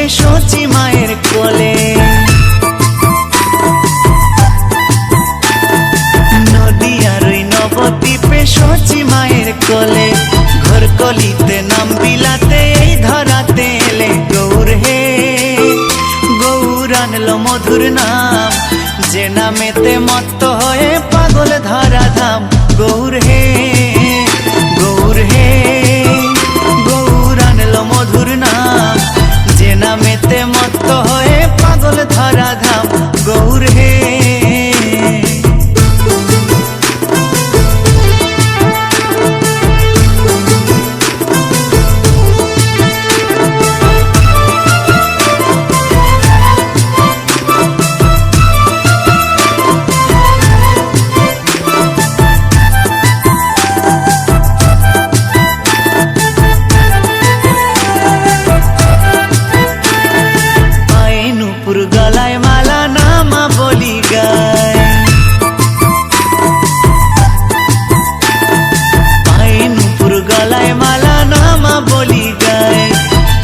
সচি মায়ের কোলে। নদিয়ার ওই নবদ্বীপে সচি মায়ের কোলে, ঘোর কলিতে নাম বিলাতে এই ধরাতে এলে গৌর হে। গৌর আনলো মধুর নাম, যে নামেতে মত্ত হয়ে পাগল ধরা ধাম। গৌর হে গৌর হে, গৌর আনলো মধুর নাম, যে নামেতে মত্ত হয়ে পাগল ধরা ধাম। গৌর হে গলায় মালা নামা বলি গায়, পায়ে নুপুর গলায় মালা নামা বলি গায়।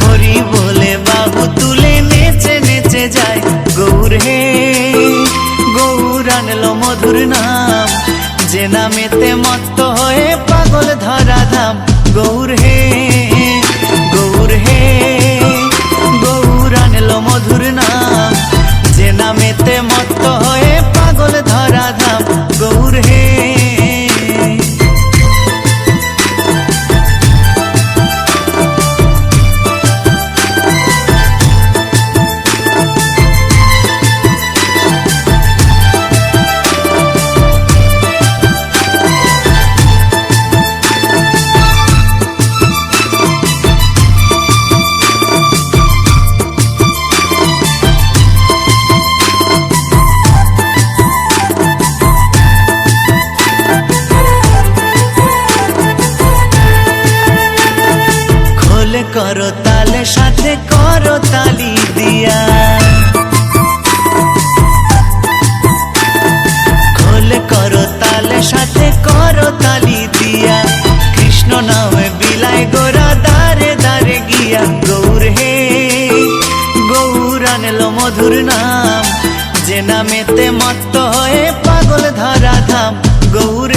হরি বলে বাহু তুলে নেচে নেচে যায়। গৌর হে গৌর আনলো মধুর নাম, যে নামেতে মত্ত হয়ে পাগল ধরা ধাম। গৌর হে গৌর হে, গৌর আনলো মধুর নাম, যে নামেতে মত্ত হয়ে পাগল ধরা ধাম। গৌর হে করো তালে সাথে করো তালি দিয়া, খোলে করো তালে সাথে করো তালি দিয়া। কৃষ্ণ নামে বিলায় গোরা দারে দারে গিয়া। গৌর হে গৌর আনলো মধুর নাম, যে নামেতে মত্ত হয়ে পাগল ধরা ধাম। গৌর